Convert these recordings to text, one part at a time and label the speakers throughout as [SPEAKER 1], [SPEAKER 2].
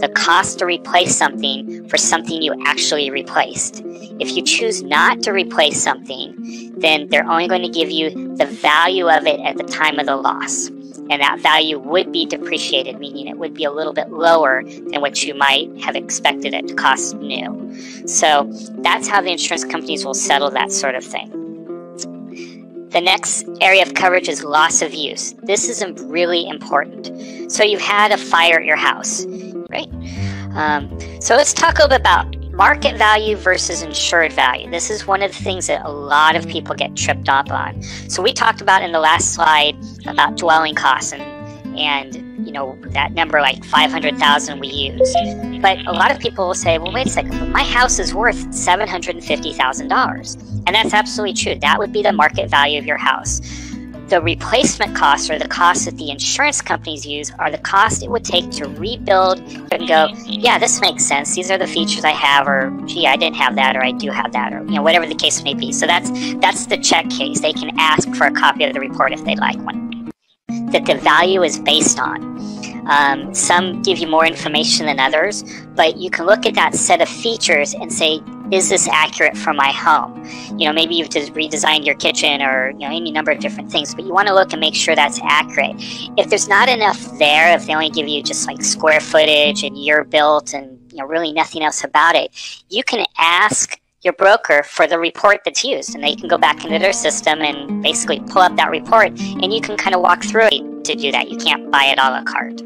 [SPEAKER 1] the cost to replace something for something you actually replaced. If you choose not to replace something, then they're only going to give you the value of it at the time of the loss. And that value would be depreciated, meaning it would be a little bit lower than what you might have expected it to cost new. So that's how the insurance companies will settle that sort of thing. The next area of coverage is loss of use. This is really important. So you've had a fire at your house, right? So let's talk a little bit about market value versus insured value. This is one of the things that a lot of people get tripped up on. So we talked about in the last slide about dwelling costs and you know, that number like 500,000 we use. But a lot of people will say, well, wait a second, but my house is worth $750,000. And that's absolutely true. That would be the market value of your house. The replacement costs, or the costs that the insurance companies use, are the cost it would take to rebuild and go, yeah, this makes sense. These are the features I have, or gee, I didn't have that, or I do have that, or you know, whatever the case may be. So that's the check case. They can ask for a copy of the report if they'd like one. That the value is based on. Some give you more information than others, but you can look at that set of features and say, is this accurate for my home? You know, maybe you've just redesigned your kitchen, or you know, any number of different things, but you want to look and make sure that's accurate. If there's not enough there, if they only give you just like square footage and year built and you know, really nothing else about it, you can ask your broker for the report that's used, and they can go back into their system and basically pull up that report, and you can kind of walk through it to do that. You can't buy it a la carte.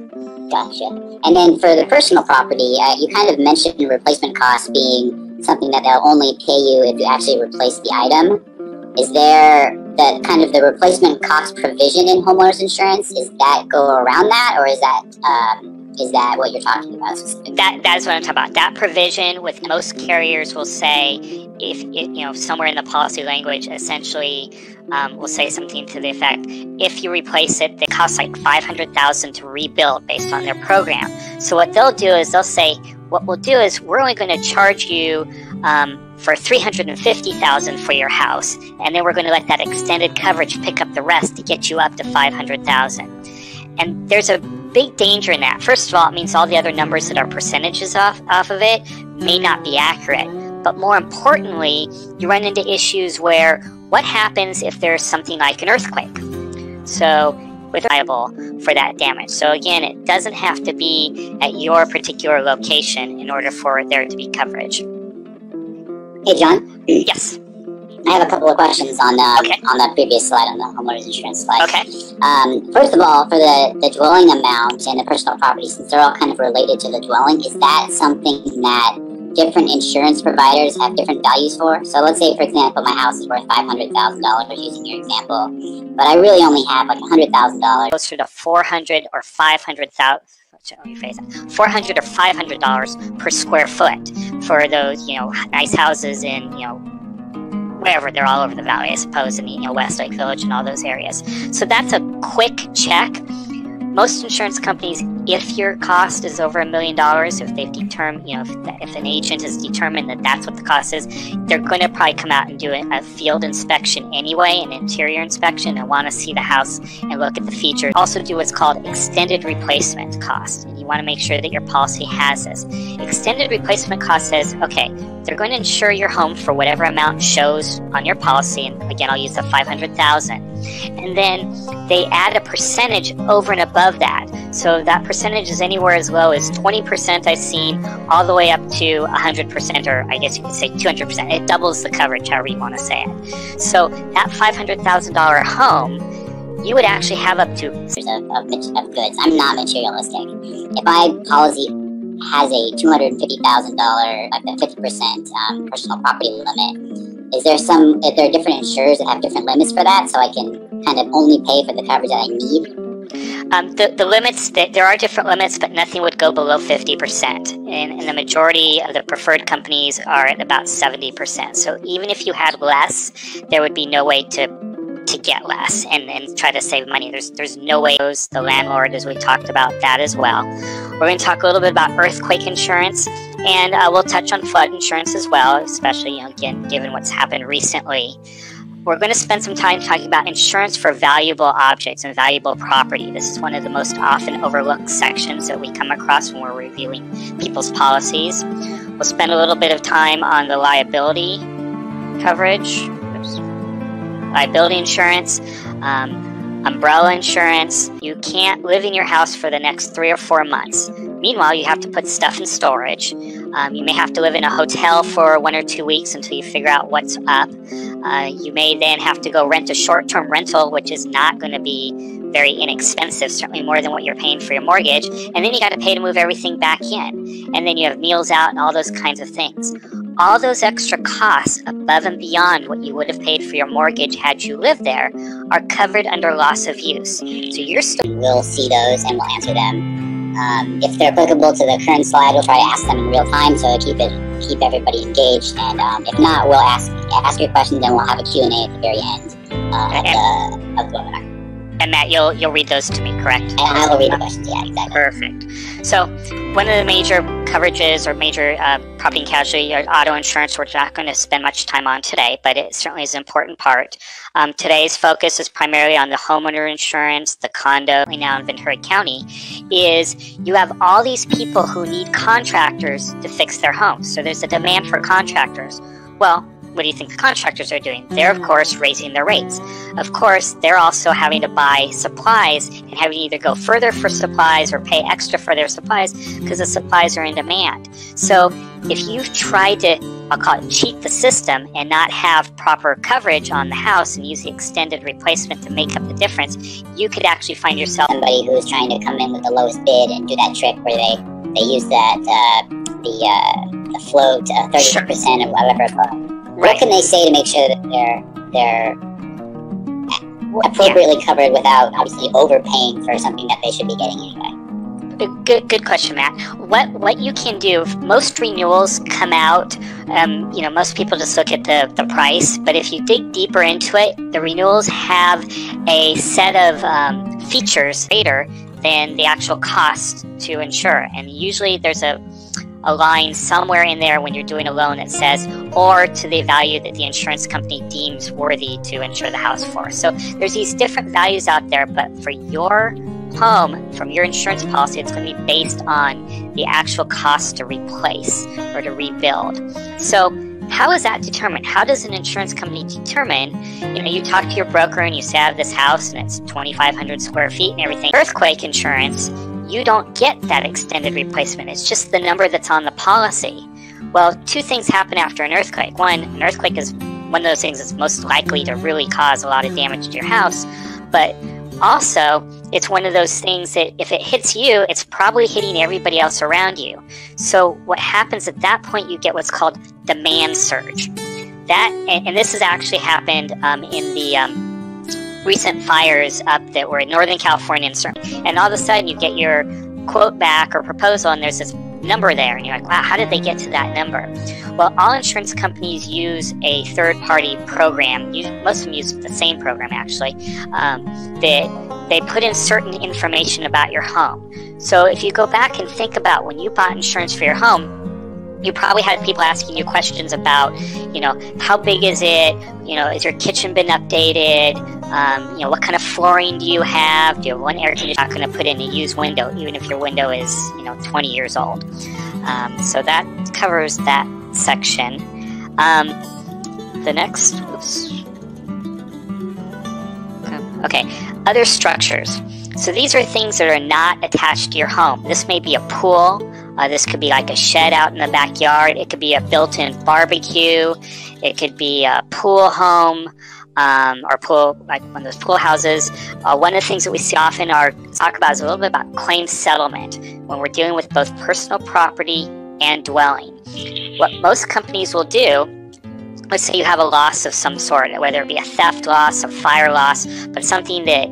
[SPEAKER 2] Gotcha. And then for the personal property, you kind of mentioned replacement costs being something that they'll only pay you if you actually replace the item. Is there the kind of the replacement cost provision in homeowners insurance? Is that go around that, or is that what you're talking about specifically?
[SPEAKER 1] That is what I'm talking about. That provision with most carriers will say, if it, you know, somewhere in the policy language, essentially will say something to the effect, if you replace it, it costs like $500,000 to rebuild based on their program. So what they'll do is they'll say, what we'll do is we're only going to charge you for $350,000 for your house, and then we're going to let that extended coverage pick up the rest to get you up to $500,000. And there's a big danger in that. First of all, it means all the other numbers that are percentages off of it may not be accurate. But more importantly, you run into issues where what happens if there's something like an earthquake? So with liable for that damage. So again, it doesn't have to be at your particular location in order for there to be coverage.
[SPEAKER 2] Hey, John.
[SPEAKER 1] Yes.
[SPEAKER 2] I have a couple of questions on the previous slide, on the homeowners insurance slide.
[SPEAKER 1] Okay.
[SPEAKER 2] First of all, for the dwelling amount and the personal property, since they're all kind of related to the dwelling, is that something that different insurance providers have different values for? So let's say, for example, my house is worth $500,000, using your example, but I really only have like $100,000.
[SPEAKER 1] Closer to $400 or $500,000. $400 or $500 per square foot for those, you know, nice houses in, you know, wherever, they're all over the valley, I suppose, in the, you know, Westlake Village and all those areas. So that's a quick check. Most insurance companies, if your cost is over $1 million, if they've determined, you know, if an agent has determined that that's what the cost is, they're going to probably come out and do a field inspection anyway, an interior inspection, and want to see the house and look at the features. Also do what's called extended replacement cost, and you want to make sure that your policy has this. Extended replacement cost says, okay, they're going to insure your home for whatever amount shows on your policy, and again, I'll use the $500,000. And then they add a percentage over and above that. So that percentage is anywhere as low as 20% I've seen, all the way up to 100%, or I guess you could say 200%. It doubles the coverage, however you want to say it. So that $500,000 home, you would actually have up to
[SPEAKER 2] of goods. I'm not materialistic. If my policy has a $250,000, like the 50% personal property limit, is there different insurers that have different limits for that, so I can kind of only pay for the coverage that I need?
[SPEAKER 1] The limits, there are different limits, but nothing would go below 50%. And the majority of the preferred companies are at about 70%. So even if you had less, there would be no way to get less and try to save money. There's no way. The landlord, as we talked about that as well. We're going to talk a little bit about earthquake insurance, and we'll touch on flood insurance as well, especially, you know, again, given what's happened recently. we're going to spend some time talking about insurance for valuable objects and valuable property. This is one of the most often overlooked sections that we come across when we're reviewing people's policies. We'll spend a little bit of time on the liability coverage, liability insurance, umbrella insurance. You can't live in your house for the next 3 or 4 months. Meanwhile, you have to put stuff in storage. You may have to live in a hotel for 1 or 2 weeks until you figure out what's up. You may then have to go rent a short-term rental, which is not going to be very inexpensive, certainly more than what you're paying for your mortgage. And then you got to pay to move everything back in. And then you have meals out and all those kinds of things. All those extra costs above and beyond what you would have paid for your mortgage had you lived there are covered under loss of use. So you're still...
[SPEAKER 2] We'll see those and we'll answer them. If they're applicable to the current slide, we'll try to ask them in real time, so keep everybody engaged. And if not, we'll ask your questions, and we'll have a Q&A at the very end of the webinar.
[SPEAKER 1] And Matt, you'll read those to me, correct?
[SPEAKER 2] And I will read the questions. Yeah, exactly.
[SPEAKER 1] Perfect. So one of the major coverages or major property and casualty or auto insurance, we're not going to spend much time on today, but it certainly is an important part. Today's focus is primarily on the homeowner insurance, the condo, now in Ventura County, is you have all these people who need contractors to fix their homes. So there's a demand for contractors. Well, what do you think the contractors are doing? They're, of course, raising their rates. Of course, they're also having to buy supplies and having to either go further for supplies or pay extra for their supplies because the supplies are in demand. So if you've tried to, I'll call it, cheat the system and not have proper coverage on the house and use the extended replacement to make up the difference, you could actually find yourself
[SPEAKER 2] somebody who's trying to come in with the lowest bid and do that trick where they use that the float 30% of whatever.
[SPEAKER 1] Right.
[SPEAKER 2] What can they say to make sure that they're appropriately covered without obviously overpaying for something that they should be getting anyway?
[SPEAKER 1] Good question, Matt. What you can do, most renewals come out, most people just look at the price, but if you dig deeper into it, the renewals have a set of features greater than the actual cost to insure. And usually there's a line somewhere in there when you're doing a loan that says, or to the value that the insurance company deems worthy to insure the house for. So there's these different values out there, but for your home, from your insurance policy, it's going to be based on the actual cost to replace or to rebuild. So how is that determined? How does an insurance company determine, you talk to your broker and you say, I have this house and it's 2,500 square feet and everything. Earthquake insurance, you don't get that extended replacement. It's just the number that's on the policy. Well, two things happen after an earthquake. One, an earthquake is one of those things that's most likely to really cause a lot of damage to your house. But also, it's one of those things that if it hits you, it's probably hitting everybody else around you. So what happens at that point, you get what's called demand surge. And this has actually happened in the recent fires up that were in Northern California and all of a sudden you get your quote back or proposal and there's this number there and you're like, wow, how did they get to that number? Well, all insurance companies use a third-party program. Most of them use the same program actually, that they put in certain information about your home. So if you go back and think about when you bought insurance for your home, you probably had people asking you questions about, how big is it? Has your kitchen been updated? What kind of flooring do you have? Do you have one air conditioner? You're not going to put in a used window, even if your window is, 20 years old. So that covers that section. The next, okay, other structures. So these are things that are not attached to your home. This may be a pool. This could be like a shed out in the backyard. It could be a built-in barbecue. It could be a pool home or pool, like one of those pool houses. One of the things that we see often talk about is a little bit about claim settlement when we're dealing with both personal property and dwelling. What most companies will do, let's say you have a loss of some sort, whether it be a theft loss, a fire loss, but something that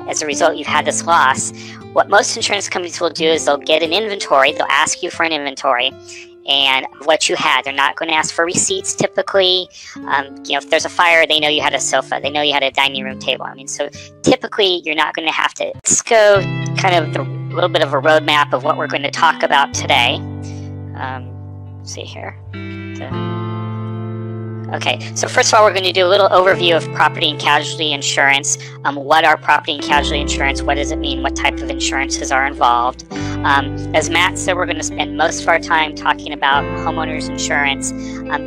[SPEAKER 1] as a result you've had this loss. What most insurance companies will do is they'll get an inventory. They'll ask you for an inventory and what you had. They're not going to ask for receipts typically. If there's a fire, they know you had a sofa. They know you had a dining room table. So typically you're not going to have to. Let's go kind of a little bit of a roadmap of what we're going to talk about today. Let's see here. Okay, so first of all, we're going to do a little overview of property and casualty insurance. What are property and casualty insurance? What does it mean? What type of insurances are involved? As Matt said, we're going to spend most of our time talking about homeowners insurance.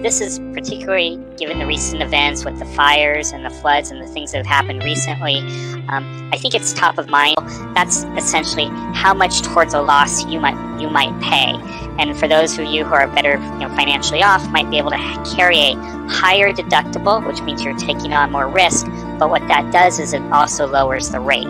[SPEAKER 1] This is particularly given the recent events with the fires and the floods and the things that have happened recently. I think it's top of mind. That's essentially how much towards a loss you might pay. And for those of you who are better financially off, might be able to carry a higher deductible, which means you're taking on more risk. But what that does is it also lowers the rate.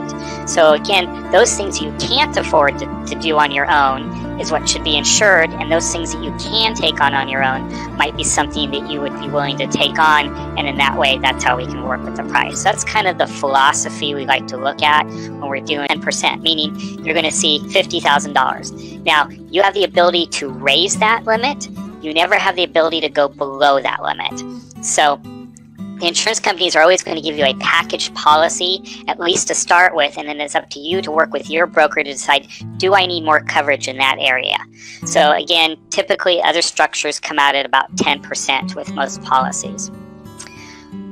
[SPEAKER 1] So again, those things you can't afford to do on your own is what should be insured, and those things that you can take on your own might be something that you would be willing to take on, and in that way, that's how we can work with the price. That's kind of the philosophy we like to look at when we're doing 10%, meaning you're going to see $50,000. Now, you have the ability to raise that limit. You never have the ability to go below that limit. So the insurance companies are always going to give you a package policy, at least to start with, and then it's up to you to work with your broker to decide, do I need more coverage in that area? So again, typically other structures come out at about 10% with most policies.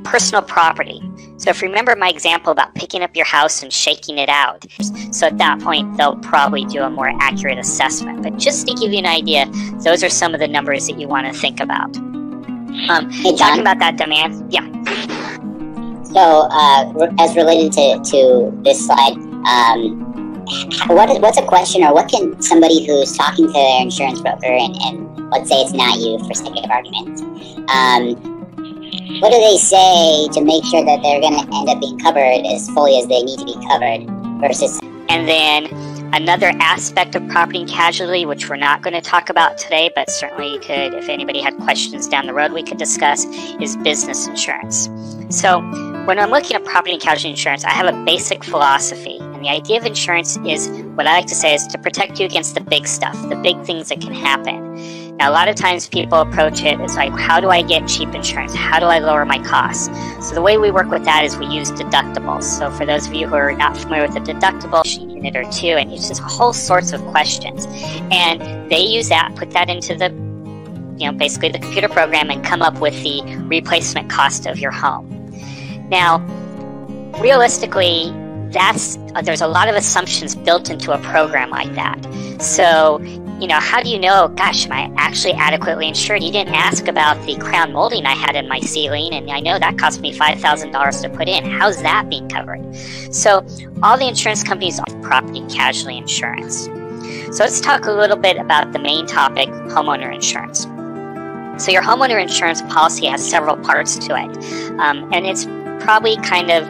[SPEAKER 1] Personal property. So if you remember my example about picking up your house and shaking it out, so at that point, they'll probably do a more accurate assessment. But just to give you an idea, those are some of the numbers that you want to think about. Talking about that demand, yeah.
[SPEAKER 2] So, as related to this slide, what's a question, or what can somebody who's talking to their insurance broker, and let's say it's not you for sake of argument, what do they say to make sure that they're going to end up being covered as fully as they need to be covered versus...
[SPEAKER 1] And then another aspect of property and casualty, which we're not going to talk about today, but certainly you could, if anybody had questions down the road, we could discuss, is business insurance. So when I'm looking at property and casualty insurance, I have a basic philosophy. And the idea of insurance is, what I like to say is to protect you against the big stuff, the big things that can happen. Now, a lot of times people approach it as like, how do I get cheap insurance? How do I lower my costs? So the way we work with that is we use deductibles. So for those of you who are not familiar with a deductible, a unit or two, and it's just whole sorts of questions. And they use that, put that into the, basically the computer program, and come up with the replacement cost of your home. Now, realistically, there's a lot of assumptions built into a program like that. So, how do you know, gosh, am I actually adequately insured? You didn't ask about the crown molding I had in my ceiling, and I know that cost me $5,000 to put in. How's that being covered? So all the insurance companies offer property and casualty insurance. So let's talk a little bit about the main topic, homeowner insurance. So your homeowner insurance policy has several parts to it, and it's probably kind of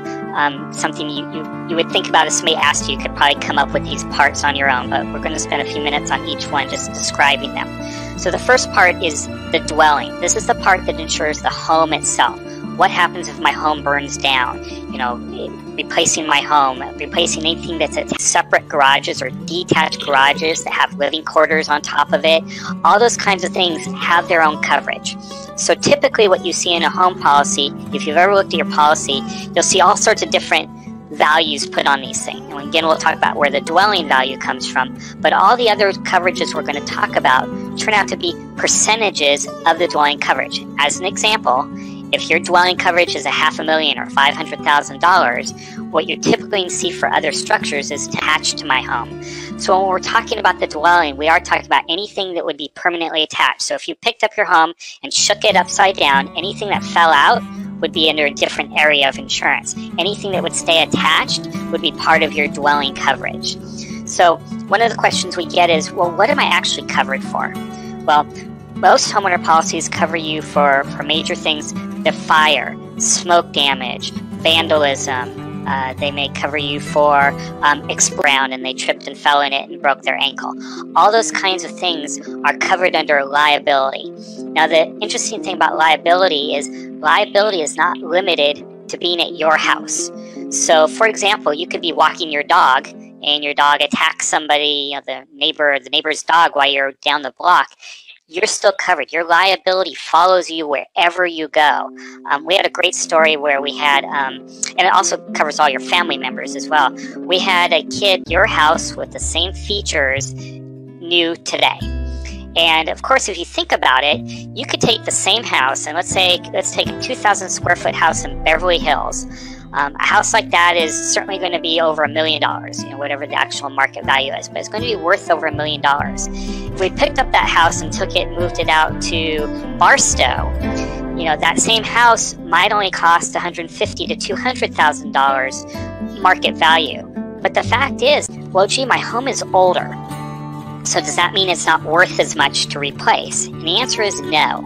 [SPEAKER 1] something you would think about if somebody asked you. You could probably come up with these parts on your own, but we're going to spend a few minutes on each one just describing them. So the first part is the dwelling. This is the part that insures the home itself. What happens if my home burns down? Replacing my home, replacing anything that's at separate garages or detached garages that have living quarters on top of it. All those kinds of things have their own coverage. So typically what you see in a home policy, if you've ever looked at your policy, you'll see all sorts of different values put on these things. And again, we'll talk about where the dwelling value comes from, but all the other coverages we're going to talk about turn out to be percentages of the dwelling coverage. As an example, if your dwelling coverage is $500,000 or $500,000, what you typically see for other structures is attached to my home. So when we're talking about the dwelling, we are talking about anything that would be permanently attached. So if you picked up your home and shook it upside down, anything that fell out would be under a different area of insurance. Anything that would stay attached would be part of your dwelling coverage. So one of the questions we get is, well, what am I actually covered for? Well, most homeowner policies cover you for major things: the fire, smoke damage, vandalism. They may cover you for ground and they tripped and fell in it and broke their ankle. All those kinds of things are covered under liability. Now, the interesting thing about liability is not limited to being at your house. So, for example, you could be walking your dog and your dog attacks somebody, the neighbor's dog, while you're down the block. You're still covered. Your liability follows you wherever you go. We had a great story where we had, and it also covers all your family members as well. We had a kid at your house with the same features new today. And of course, if you think about it, you could take the same house, and let's take a 2,000 square foot house in Beverly Hills. A house like that is certainly going to be over $1 million, whatever the actual market value is, but it's going to be worth over $1 million. If we picked up that house and took it and moved it out to Barstow, that same house might only cost $150,000 to $200,000 market value. But the fact is, well, gee, my home is older. So does that mean it's not worth as much to replace? And the answer is no.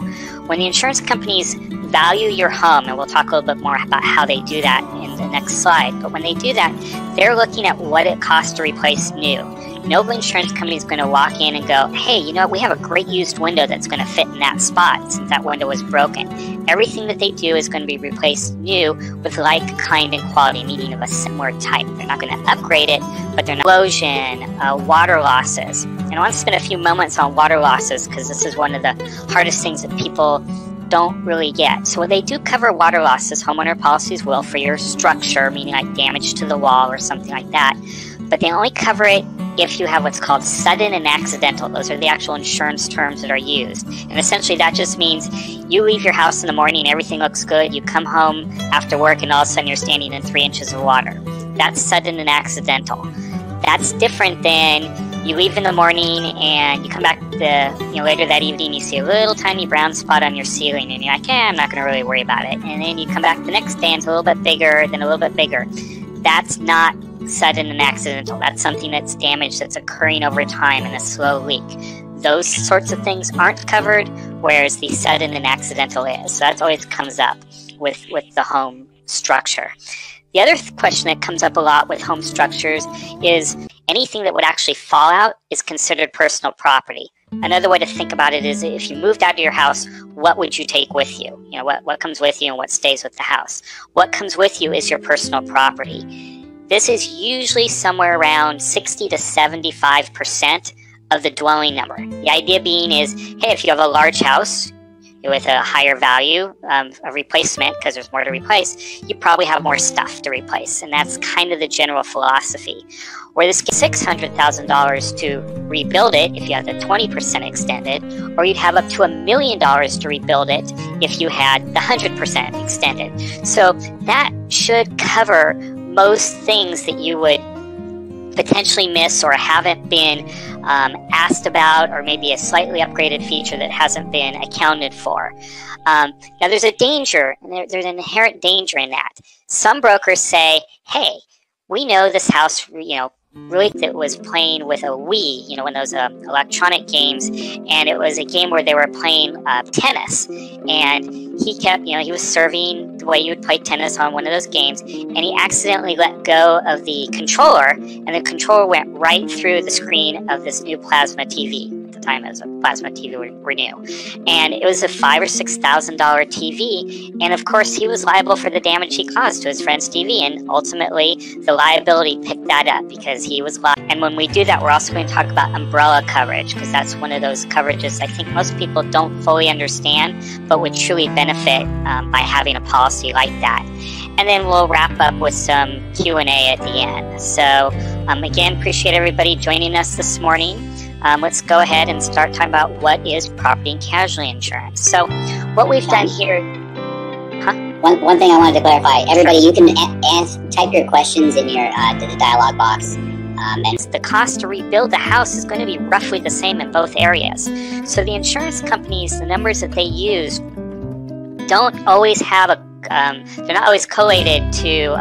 [SPEAKER 1] When the insurance companies value your home, and we'll talk a little bit more about how they do that in the next slide, but when they do that, they're looking at what it costs to replace new. No insurance company is going to walk in and go, hey, we have a great used window that's going to fit in that spot since that window was broken. Everything that they do is going to be replaced new with like, kind, and quality, meaning of a similar type. They're not going to upgrade it, but they're not explosion, water losses. And I want to spend a few moments on water losses because this is one of the hardest things that people don't really get. So when they do cover water losses, homeowner policies will for your structure, meaning like damage to the wall or something like that. But they only cover it if you have what's called sudden and accidental. Those are the actual insurance terms that are used. And essentially that just means you leave your house in the morning, everything looks good, you come home after work and all of a sudden you're standing in 3 inches of water. That's sudden and accidental. That's different than you leave in the morning and you come back later that evening, you see a little tiny brown spot on your ceiling and you're like, I'm not going to really worry about it. And then you come back the next day and it's a little bit bigger, then a little bit bigger. That's not sudden and accidental. That's something that's damage that's occurring over time in a slow leak. Those sorts of things aren't covered, whereas the sudden and accidental is. So that always comes up with the home structure. The other question that comes up a lot with home structures is anything that would actually fall out is considered personal property. Another way to think about it is if you moved out of your house, what would you take with you? What comes with you and what stays with the house? What comes with you is your personal property. This is usually somewhere around 60 to 75% of the dwelling number. The idea being is, hey, if you have a large house with a higher value of replacement, because there's more to replace, you probably have more stuff to replace. And that's kind of the general philosophy. Where this gets $600,000 to rebuild it if you have the 20% extended, or you'd have up to $1 million to rebuild it if you had the 100% extended. So that should cover most things that you would potentially miss or haven't been asked about, or maybe a slightly upgraded feature that hasn't been accounted for. Now there's a danger, and there's an inherent danger in that. Some brokers say, hey, we know this house, really that was playing with a Wii, one of those electronic games, and it was a game where they were playing tennis, and he was serving the way you would play tennis on one of those games, and he accidentally let go of the controller, and the controller went right through the screen of this new plasma TV. At the time, it was a plasma TV were new, and it was a $5,000 or $6,000 TV, and of course he was liable for the damage he caused to his friend's TV, and ultimately the liability picked that up because he was liable. And when we do that, we're also going to talk about umbrella coverage, because that's one of those coverages I think most people don't fully understand, but would truly benefit by having a policy like that. And then we'll wrap up with some Q&A at the end. So again, appreciate everybody joining us this morning. Let's go ahead and start talking about what is property and casualty insurance. So what we've done here...
[SPEAKER 2] One thing I wanted to clarify, everybody, you can type your questions in your the dialog box.
[SPEAKER 1] And the cost to rebuild the house is going to be roughly the same in both areas. So the insurance companies, the numbers that they use, don't always have they're not always collated to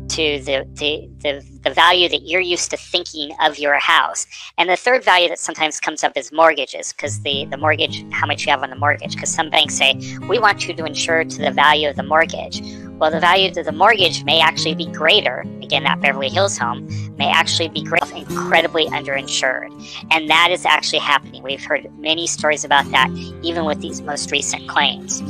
[SPEAKER 1] the value that you're used to thinking of your house. And the third value that sometimes comes up is mortgages, because the mortgage, how much you have on the mortgage, because some banks say, we want you to insure to the value of the mortgage. Well, the value of the mortgage may actually be greater. Again, that Beverly Hills home may actually be incredibly underinsured. And that is actually happening. We've heard many stories about that, even with these most recent claims.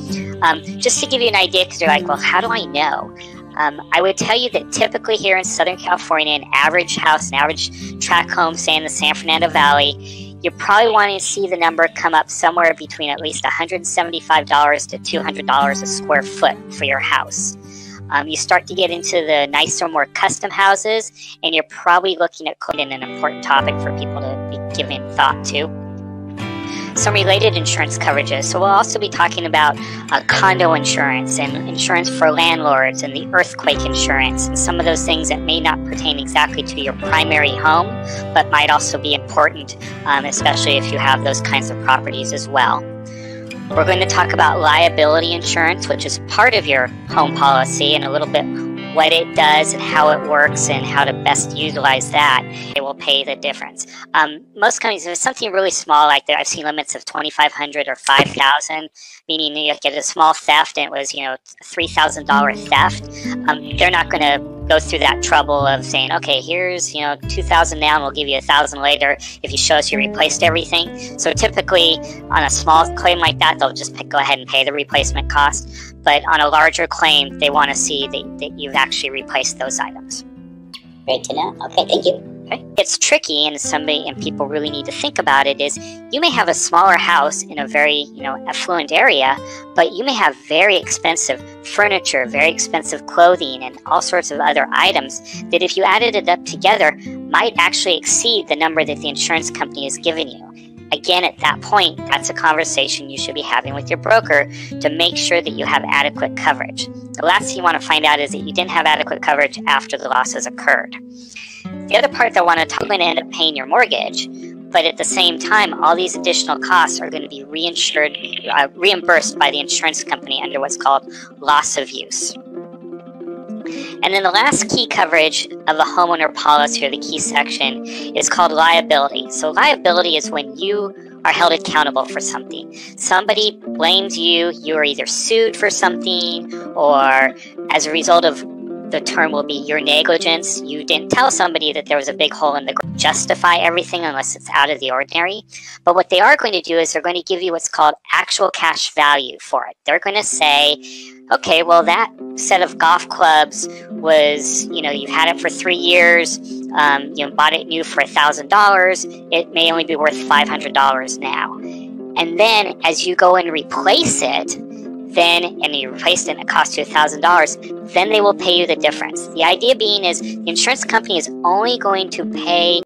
[SPEAKER 1] Just to give you an idea, because you're like, well, how do I know? I would tell you that typically here in Southern California, an average house, an average tract home, say in the San Fernando Valley, you're probably wanting to see the number come up somewhere between at least $175 to $200 a square foot for your house. You start to get into the nicer, more custom houses, and you're probably looking at an important topic for people to be giving thought to. some related insurance coverages. So we'll also be talking about condo insurance and insurance for landlords and the earthquake insurance and some of those things that may not pertain exactly to your primary home, but might also be important, especially if you have those kinds of properties as well. We're going to talk about liability insurance, which is part of your home policy, and a little bit what it does and how it works and how to best utilize that. It will pay the difference. Most companies, if it's something really small like that, I've seen limits of $2,500 or $5,000, meaning you get a small theft and it was, $3,000 theft. They're not going to go through that trouble of saying, okay, here's, $2,000 now and we'll give you $1,000 later if you show us you replaced everything. So typically on a small claim like that, they'll just go ahead and pay the replacement cost. But on a larger claim, they want to see that you've actually replaced those items.
[SPEAKER 2] Great to know. Okay, thank you.
[SPEAKER 1] Okay. It's tricky, and people really need to think about it, is you may have a smaller house in a very, affluent area, but you may have very expensive furniture, very expensive clothing, and all sorts of other items that if you added it up together might actually exceed the number that the insurance company has given you. Again, at that point, that's a conversation you should be having with your broker to make sure that you have adequate coverage. The last thing you want to find out is that you didn't have adequate coverage after the losses occurred. The other part that I want to talk about, going to end up paying your mortgage, but at the same time, all these additional costs are going to be reimbursed by the insurance company under what's called loss of use. And then the last key coverage of a homeowner policy, or the key section, is called liability. So liability is when you are held accountable for something. Somebody blames you, you are either sued for something, or as a result of the term will be your negligence, you didn't tell somebody that there was a big hole in the ground. Justify everything unless it's out of the ordinary. But what they are going to do is they're going to give you what's called actual cash value for it. They're going to say, okay, well, that set of golf clubs was, you've had it for 3 years, bought it new for $1,000, it may only be worth $500 now. And then as you go and replace it, and you replaced it and it cost you $1,000, then they will pay you the difference. The idea being is the insurance company is only going to pay